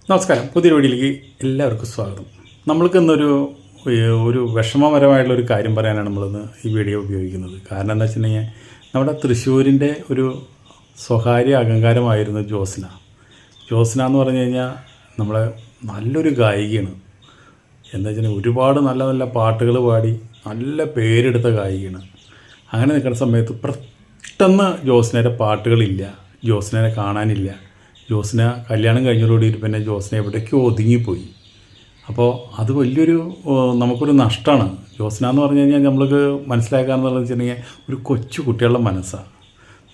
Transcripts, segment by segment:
നമസ്കാരം. പുതിയൊരു വീഡിയോയിലേക്ക് എല്ലാവർക്കും സ്വാഗതം. നമ്മൾക്കിന്നൊരു വിഷമകരമായിട്ടുള്ളൊരു കാര്യം പറയാനാണ് നമ്മളിന്ന് ഈ വീഡിയോ ഉപയോഗിക്കുന്നത്. കാരണം എന്താ വെച്ചിട്ടുണ്ടെങ്കിൽ, നമ്മുടെ തൃശ്ശൂരിൻ്റെ ഒരു സ്വകാര്യ അഹങ്കാരമായിരുന്നു ജ്യോത്സ്ന. ജ്യോത്സ്ന എന്ന് പറഞ്ഞു കഴിഞ്ഞാൽ നമ്മളെ നല്ലൊരു ഗായികയാണ്. എന്താ വെച്ചിട്ടുണ്ടെങ്കിൽ ഒരുപാട് നല്ല നല്ല പാട്ടുകൾ പാടി നല്ല പേരെടുത്ത ഗായികയാണ്. അങ്ങനെ നിൽക്കുന്ന സമയത്ത് പെട്ടെന്ന് ജ്യോത്സ്നയുടെ പാട്ടുകളില്ല, ജ്യോത്സ്നയെ കാണാനില്ല. ജ്യോത്സ്ന കല്യാണം കഴിഞ്ഞതോടുകൂടി പിന്നെ ജ്യോത്സ്ന എവിടേക്കോ ഒതുങ്ങിപ്പോയി. അപ്പോൾ അത് വലിയൊരു നമുക്കൊരു നഷ്ടമാണ്. ജ്യോത്സ്ന എന്ന് പറഞ്ഞു കഴിഞ്ഞാൽ നമ്മൾക്ക് മനസ്സിലാക്കാമെന്നുള്ളത് വെച്ചിട്ടുണ്ടെങ്കിൽ ഒരു കൊച്ചു കുട്ടികളുടെ മനസ്സാണ്.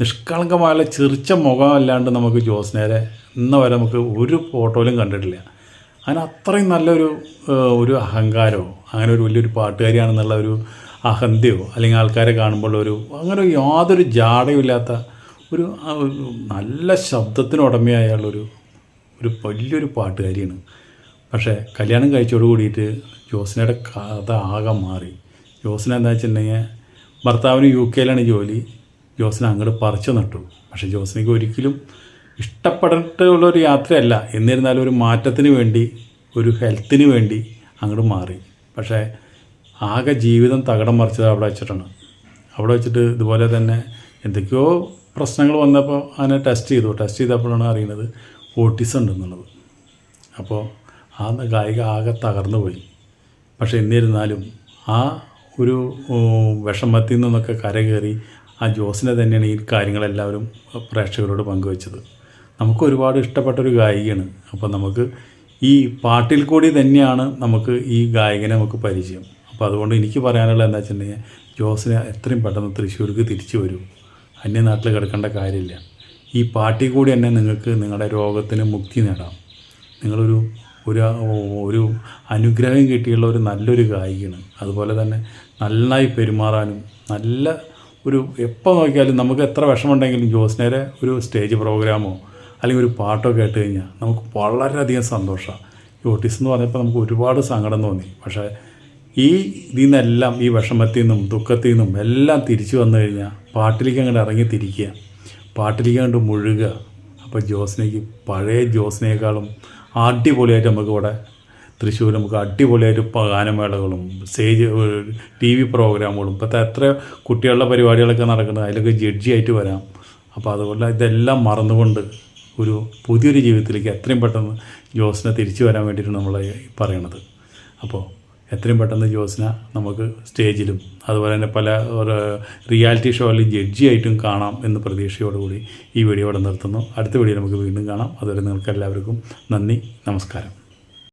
നിഷ്കളങ്കമായ ചിരിച്ച മുഖം അല്ലാണ്ട് നമുക്ക് ജ്യോത്സ്നയെ ഇന്ന് വരെ നമുക്ക് ഒരു ഫോട്ടോയിലും കണ്ടിട്ടില്ല. അതിന് അത്രയും നല്ലൊരു അഹങ്കാരമോ അങ്ങനെ ഒരു വലിയൊരു പാട്ടുകാരിയാണെന്നുള്ള ഒരു അഹന്തയോ അല്ലെങ്കിൽ ആൾക്കാരെ കാണുമ്പോൾ അങ്ങനെ യാതൊരു ജാടയും ഇല്ലാത്ത ഒരു നല്ല ശബ്ദത്തിനുടമയായുള്ളൊരു വലിയൊരു പാട്ടുകാരിയാണ്. പക്ഷേ കല്യാണം കഴിച്ചോട് കൂടിയിട്ട് ജ്യോത്സ്നയുടെ കഥ ആകെ മാറി. ജ്യോത്സ്ന എന്താ വെച്ചിട്ടുണ്ടെങ്കിൽ, ഭർത്താവിന് UK ജോലി. ജ്യോത്സ്ന അങ്ങോട്ട് പറിച്ചു നട്ടു. പക്ഷേ ജ്യോത്സ്നയ്ക്ക് ഒരിക്കലും ഇഷ്ടപ്പെട്ടിട്ടുള്ളൊരു യാത്രയല്ല. എന്നിരുന്നാലും ഒരു മാറ്റത്തിന് വേണ്ടി, ഒരു ഹെൽത്തിന് വേണ്ടി അങ്ങോട്ട് മാറി. പക്ഷേ ആകെ ജീവിതം തകിടം മറിച്ചത് അവിടെ വെച്ചിട്ടാണ്. അവിടെ വെച്ചിട്ട് ഇതുപോലെ തന്നെ എന്തൊക്കെയോ പ്രശ്നങ്ങൾ വന്നപ്പോൾ അതിനെ ടെസ്റ്റ് ചെയ്തപ്പോഴാണ് അറിയുന്നത് ഓട്ടിസം ഉണ്ടെന്നുള്ളത്. അപ്പോൾ ആ ഗായിക ആകെ തകർന്നു പോയി. പക്ഷേ എന്നിരുന്നാലും ആ ഒരു വിഷമത്തിൽ നിന്നൊക്കെ കരകയറി ആ ജ്യോത്സ്ന തന്നെയാണ് ഈ കാര്യങ്ങളെല്ലാവരും പ്രേക്ഷകരോട് പങ്കുവച്ചത്. നമുക്ക് ഒരുപാട് ഇഷ്ടപ്പെട്ടൊരു ഗായികയാണ്. അപ്പോൾ നമുക്ക് ഈ പാട്ടിൽ കൂടി തന്നെയാണ് നമുക്ക് ഈ ഗായകനെ നമുക്ക് പരിചയം. അപ്പോൾ അതുകൊണ്ട് എനിക്ക് പറയാനുള്ളത് എന്താ വെച്ചിട്ടുണ്ടെങ്കിൽ, ജ്യോത്സ്ന എത്രയും പെട്ടെന്ന് തൃശ്ശൂർക്ക് തിരിച്ചു വരും. അന്യനാട്ടിൽ കിടക്കേണ്ട കാര്യമില്ല. ഈ പാട്ടിൽ കൂടി തന്നെ നിങ്ങൾക്ക് നിങ്ങളുടെ രോഗത്തിന് മുക്തി നേടാം. നിങ്ങളൊരു ഒരു അനുഗ്രഹം കിട്ടിയുള്ള ഒരു നല്ലൊരു ഗായികയാണ്. അതുപോലെ തന്നെ നന്നായി പെരുമാറാനും എപ്പോൾ നോക്കിയാലും നമുക്ക് എത്ര വിഷമമുണ്ടെങ്കിലും ജ്യോത്സ്നയുടെ ഒരു സ്റ്റേജ് പ്രോഗ്രാമോ അല്ലെങ്കിൽ ഒരു പാട്ടോ കേട്ട് കഴിഞ്ഞാൽ നമുക്ക് വളരെയധികം സന്തോഷമാണ്. ഈ ഓട്ടിസം എന്ന് പറഞ്ഞപ്പോൾ നമുക്ക് ഒരുപാട് സങ്കടം തോന്നി. പക്ഷേ ഇതിൽ നിന്നെല്ലാം, ഈ വിഷമത്തിൽ നിന്നും ദുഃഖത്തിൽ നിന്നും എല്ലാം തിരിച്ചു വന്നു കഴിഞ്ഞാൽ പാട്ടിലേക്ക് അങ്ങോട്ട് ഇറങ്ങി തിരിക്കുക, പാട്ടിലേക്ക് അങ്ങോട്ട് മുഴുകുക. അപ്പോൾ ജ്യോത്സ്നയ്ക്ക് പഴയ ജ്യോത്സ്നയെക്കാളും അടിപൊളിയായിട്ട് നമുക്ക് ഇവിടെ തൃശ്ശൂർ നമുക്ക് അടിപൊളിയായിട്ട് ഗാനമേളകളും സ്റ്റേജ് TV പ്രോഗ്രാമുകളും ഇപ്പോഴത്തെ എത്ര കുട്ടികളുടെ പരിപാടികളൊക്കെ നടക്കുന്നത്, അതിലൊക്കെ ജഡ്ജിയായിട്ട് വരാം. അപ്പോൾ അതുപോലെ ഇതെല്ലാം മറന്നുകൊണ്ട് ഒരു പുതിയൊരു ജീവിതത്തിലേക്ക് എത്രയും പെട്ടെന്ന് ജ്യോത്സ്ന തിരിച്ചു വരാൻ വേണ്ടിയിട്ടാണ് നമ്മൾ പറയണത്. അപ്പോൾ എത്രയും പെട്ടെന്ന് ജ്യോത്സ്ന നമുക്ക് സ്റ്റേജിലും അതുപോലെ തന്നെ പല റിയാലിറ്റി ഷോയിലും ജഡ്ജിയായിട്ടും കാണാം എന്ന പ്രതീക്ഷയോടുകൂടി ഈ വീഡിയോ ഇവിടെ നിർത്തുന്നു. അടുത്ത വീഡിയോ നമുക്ക് വീണ്ടും കാണാം. അതുവരെ നിങ്ങൾക്ക് എല്ലാവർക്കും നന്ദി, നമസ്കാരം.